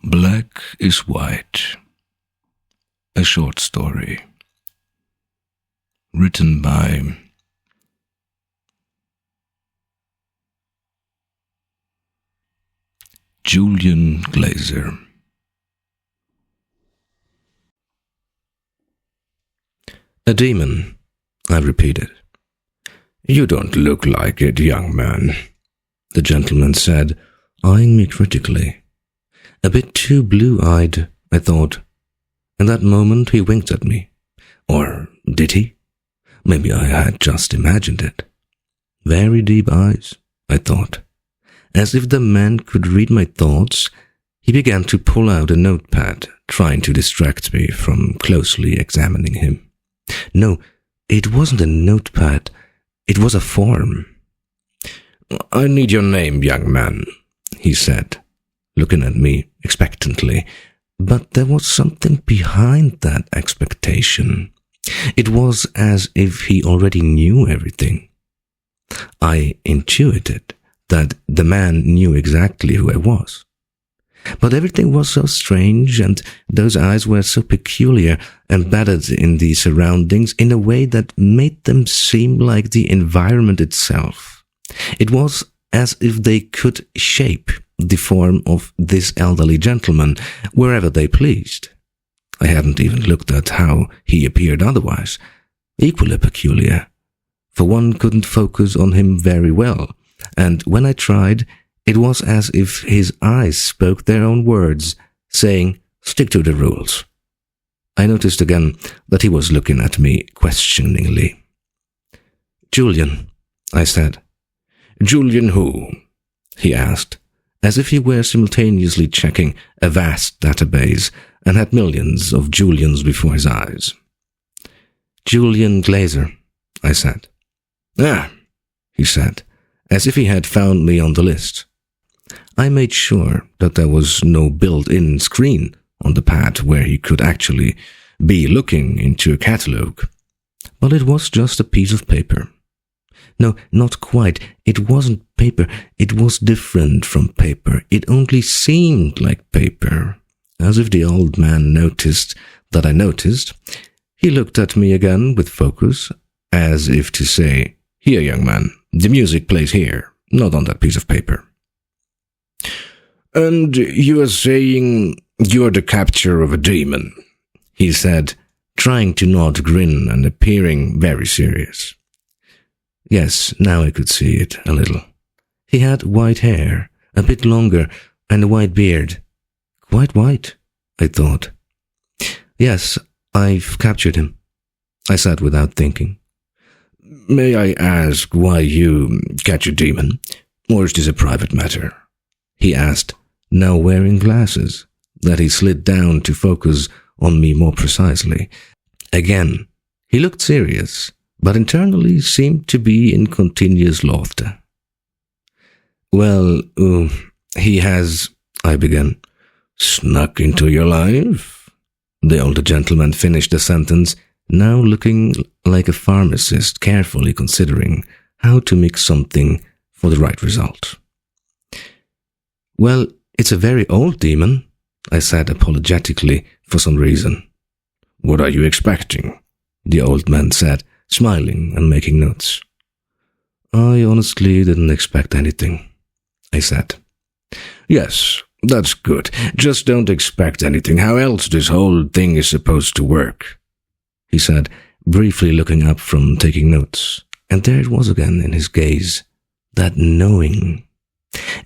Black is White, a short story, written by Julian Glaser. A demon, I repeated. You don't look like it, young man, the gentleman said, eyeing me critically. A bit too blue-eyed, I thought. In that moment he winked at me. Or did he? Maybe I had just imagined it. Very deep eyes, I thought. As if the man could read my thoughts, he began to pull out a notepad, trying to distract me from closely examining him. No, it wasn't a notepad. It was a form. I need your name, young man, he said, looking at me expectantly. But there was something behind that expectation. It was as if he already knew everything. I intuited that the man knew exactly who I was. But everything was so strange, and those eyes were so peculiar, embedded in the surroundings in a way that made them seem like the environment itself. It was as if they could shape the form of this elderly gentleman wherever they pleased. I hadn't even looked at how he appeared otherwise. Equally peculiar, for one couldn't focus on him very well, and when I tried, it was as if his eyes spoke their own words, saying, "Stick to the rules." I noticed again that he was looking at me questioningly. "Julian," I said. "Julian who?" he asked, as if he were simultaneously checking a vast database and had millions of Julians before his eyes. "Julian Glaser," I said. "Ah," he said, as if he had found me on the list. I made sure that there was no built-in screen on the pad where he could actually be looking into a catalogue. But it was just a piece of paper. No, not quite. It wasn't paper. It was different from paper. It only seemed like paper. As if the old man noticed that I noticed, he looked at me again with focus, as if to say, "Here, young man, the music plays here, not on that piece of paper." "And you are saying you're the capture of a demon," he said, trying to not grin and appearing very serious. Yes, now I could see it a little. He had white hair, a bit longer, and a white beard. Quite white, I thought. "Yes, I've captured him," I said without thinking. "May I ask why you catch a demon, or is this a private matter?" he asked, now wearing glasses that he slid down to focus on me more precisely. Again, he looked serious, but internally seemed to be in continuous laughter. "Well, he has," I began. "Snuck into your life?" The older gentleman finished the sentence, now looking like a pharmacist carefully considering how to mix something for the right result. "Well, it's a very old demon," I said apologetically for some reason. "What are you expecting?" the old man said, smiling and making notes. "I honestly didn't expect anything," I said. "Yes, that's good. Just don't expect anything. How else this whole thing is supposed to work?" he said, briefly looking up from taking notes. And there it was again in his gaze, that knowing.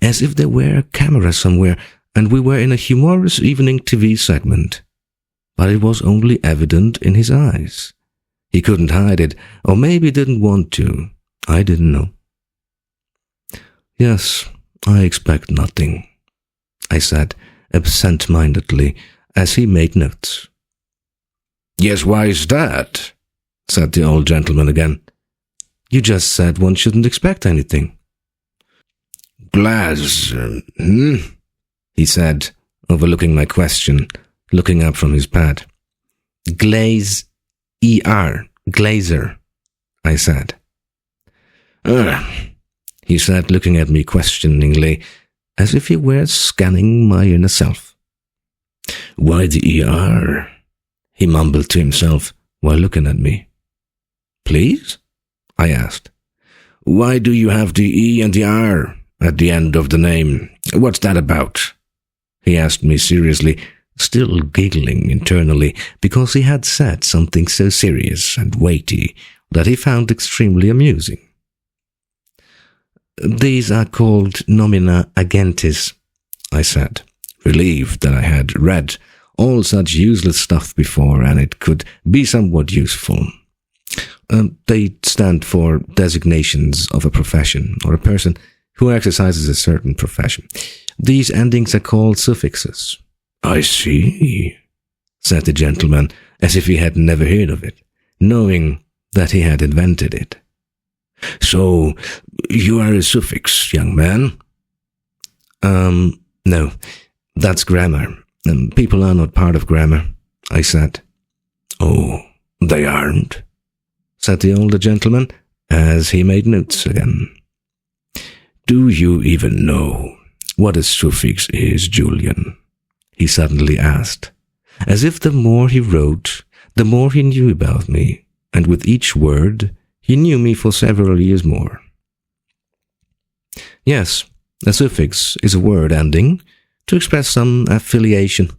As if there were a camera somewhere, and we were in a humorous evening TV segment. But it was only evident in his eyes. He couldn't hide it, or maybe didn't want to. I didn't know. "Yes, I expect nothing," I said, absent-mindedly, as he made notes. "Yes, why is that?" said the old gentleman again. "You just said one shouldn't expect anything." He said, overlooking my question, looking up from his pad. "Glaze, E-R, Glaser," I said. He said, looking at me questioningly, as if he were scanning my inner self. Why the ER? He mumbled to himself while looking at me. Please? I asked. Why do you have the E and the R at the end of the name? What's that about? He asked me seriously, still giggling internally because he had said something so serious and weighty that he found extremely amusing. These are called nomina agentis, I said, relieved that I had read all such useless stuff before and it could be somewhat useful. They stand for designations of a profession or a person who exercises a certain profession. These endings are called suffixes. I see, said the gentleman, as if he had never heard of it, knowing that he had invented it. So, you are a suffix, young man? No, that's grammar. People are not part of grammar, I said. Oh, they aren't? Said the older gentleman, as he made notes again. Do you even know what a suffix is, Julian? He suddenly asked, as if the more he wrote, the more he knew about me, and with each word, he knew me for several years more. Yes, a suffix is a word ending to express some affiliation,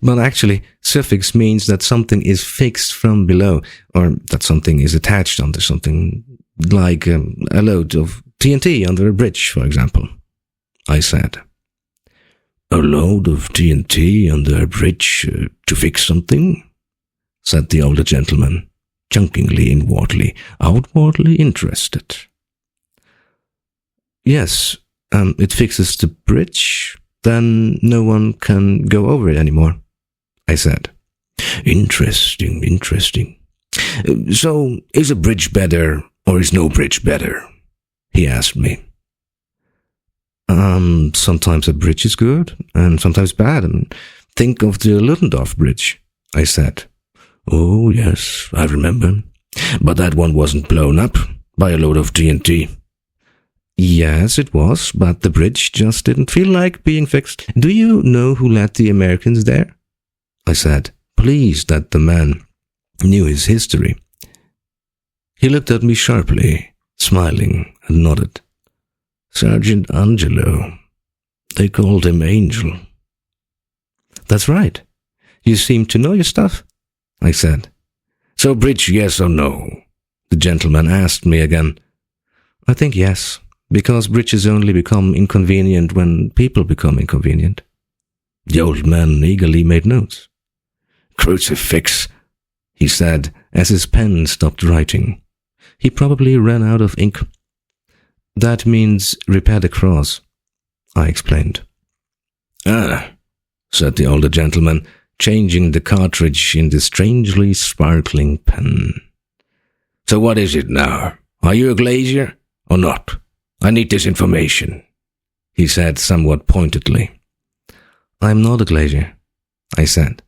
but actually, suffix means that something is fixed from below, or that something is attached onto something, like a load of TNT under a bridge, for example, I said. A load of TNT under a bridge to fix something? Said the older gentleman, chunkingly inwardly, outwardly interested. Yes, it fixes the bridge, then no one can go over it anymore, I said. Interesting. So, is a bridge better, or is no bridge better? He asked me. Sometimes a bridge is good, and sometimes bad, and think of the Ludendorff Bridge, I said. Oh, yes, I remember. But that one wasn't blown up by a load of TNT. Yes, it was, but the bridge just didn't feel like being fixed. Do you know who led the Americans there? I said, pleased that the man knew his history. He looked at me sharply, smiling, and nodded. Sergeant Angelo. They called him Angel. That's right. You seem to know your stuff, I said. So bridge, yes or no? The gentleman asked me again. I think yes, because bridges only become inconvenient when people become inconvenient. The old man eagerly made notes. Crucifix, he said, as his pen stopped writing. He probably ran out of ink. That means repair the cross, I explained. Ah, said the older gentleman, changing the cartridge in the strangely sparkling pen. So what is it now? Are you a glazier or not? I need this information, he said somewhat pointedly. I'm not a glazier, I said.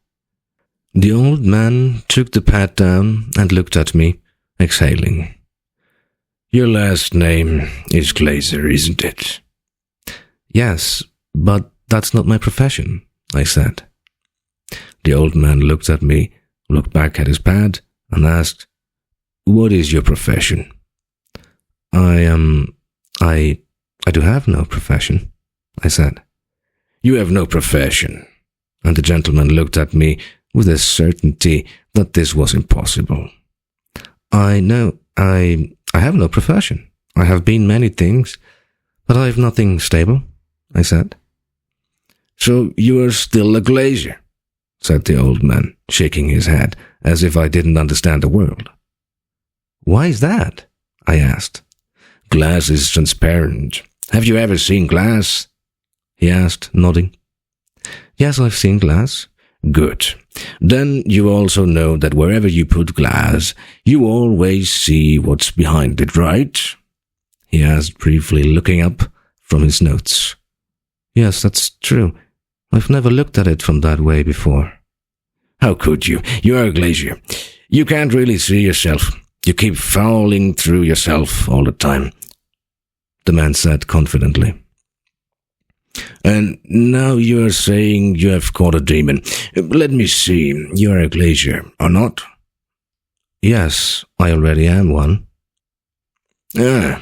The old man took the pad down and looked at me, exhaling. Your last name is Glaser, isn't it? Yes, but that's not my profession, I said. The old man looked at me, looked back at his pad, and asked, What is your profession? I do have no profession, I said. You have no profession. And the gentleman looked at me with a certainty that this was impossible. I have no profession. I have been many things, but I have nothing stable, I said. So you are still a glazier, said the old man, shaking his head, as if I didn't understand the world. Why is that? I asked. Glass is transparent. Have you ever seen glass? He asked, nodding. Yes, I've seen glass. Good. Then you also know that wherever you put glass, you always see what's behind it, right? He asked briefly, looking up from his notes. Yes, that's true. I've never looked at it from that way before. How could you? You're a glazier. You can't really see yourself. You keep falling through yourself all the time, the man said confidently. And now you are saying you have caught a demon. Let me see, you are a glazier, or not? Yes, I already am one. Ah,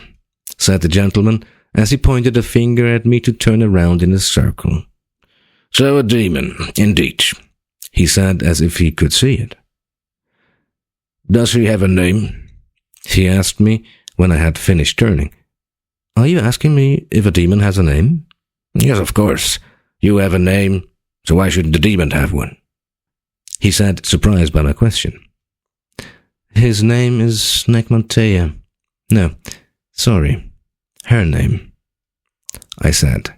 said the gentleman, as he pointed a finger at me to turn around in a circle. So a demon, indeed, he said as if he could see it. Does he have a name? He asked me when I had finished turning. Are you asking me if a demon has a name? Yes, of course. You have a name, so why shouldn't the demon have one? He said, surprised by my question. His name is Necmontea. No, sorry, her name, I said.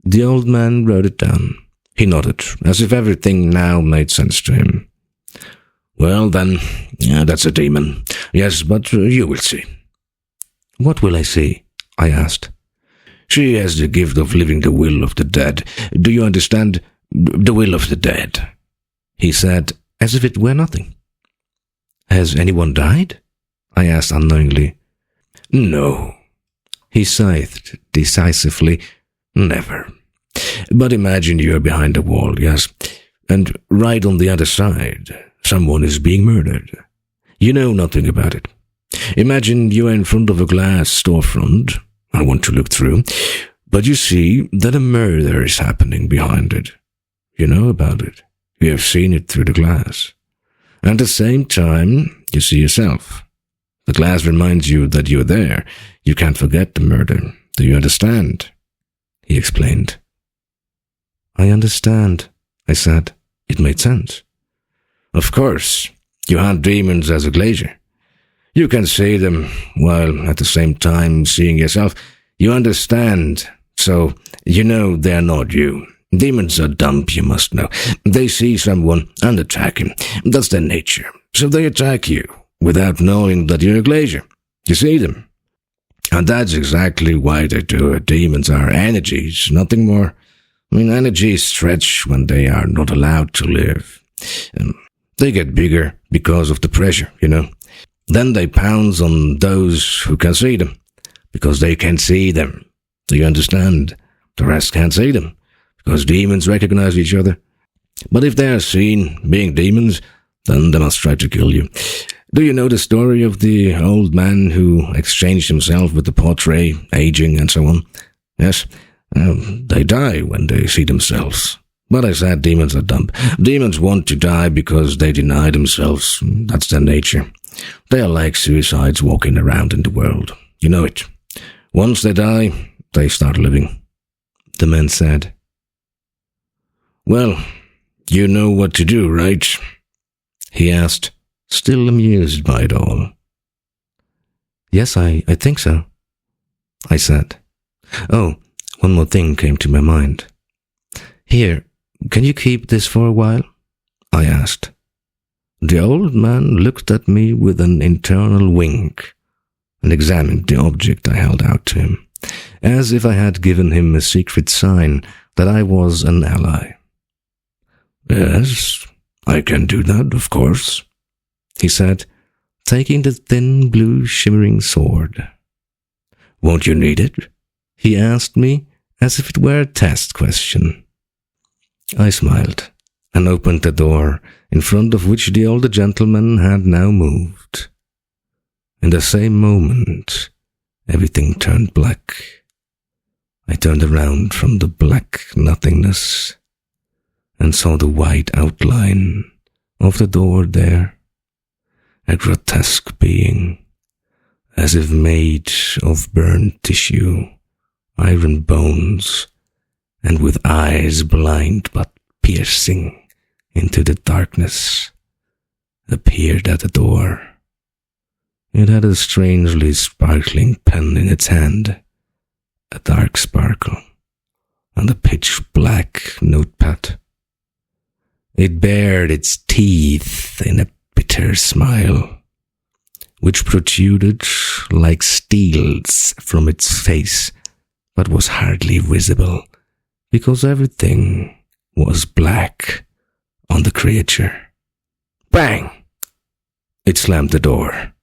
The old man wrote it down. He nodded, as if everything now made sense to him. Well, then, that's a demon. Yes, but you will see. What will I see? I asked. She has the gift of living the will of the dead. Do you understand? The will of the dead. He said, as if it were nothing. Has anyone died? I asked unknowingly. No. He sighed decisively. Never. But imagine you are behind a wall, yes? And right on the other side, someone is being murdered. You know nothing about it. Imagine you are in front of a glass storefront. I want to look through, but you see that a murder is happening behind it. You know about it. You have seen it through the glass. At the same time, you see yourself. The glass reminds you that you're there. You can't forget the murder. Do you understand? He explained. I understand, I said. It made sense. Of course, you hunt demons as a glazier. You can see them, while at the same time seeing yourself. You understand, so you know they're not you. Demons are dumb, you must know. They see someone and attack him. That's their nature. So they attack you, without knowing that you're a glazier. You see them. And that's exactly why they do it. Demons are energies, nothing more. Energies stretch when they are not allowed to live. They get bigger because of the pressure, you know. Then they pounce on those who can see them, because they can see them. Do you understand? The rest can't see them, because demons recognize each other. But if they are seen being demons, then they must try to kill you. Do you know the story of the old man who exchanged himself with the portrait, aging and so on? Yes, they die when they see themselves. But I said demons are dumb. Demons want to die because they deny themselves. That's their nature. They are like suicides walking around in the world. You know it. Once they die, they start living. The man said. Well, you know what to do, right? He asked, still amused by it all. Yes, I think so, I said. Oh, one more thing came to my mind. Here, can you keep this for a while? I asked. The old man looked at me with an internal wink and examined the object I held out to him, as if I had given him a secret sign that I was an ally. Yes, I can do that, of course, he said, taking the thin blue shimmering sword. Won't you need it? He asked me, as if it were a test question. I smiled and opened the door, in front of which the older gentleman had now moved. In the same moment, everything turned black. I turned around from the black nothingness and saw the white outline of the door there, a grotesque being, as if made of burnt tissue, iron bones, and with eyes blind but piercing into the darkness, appeared at the door. It had a strangely sparkling pen in its hand, a dark sparkle, and a pitch-black notepad. It bared its teeth in a bitter smile, which protruded like steels from its face, but was hardly visible, because everything was black on the creature. Bang! It slammed the door.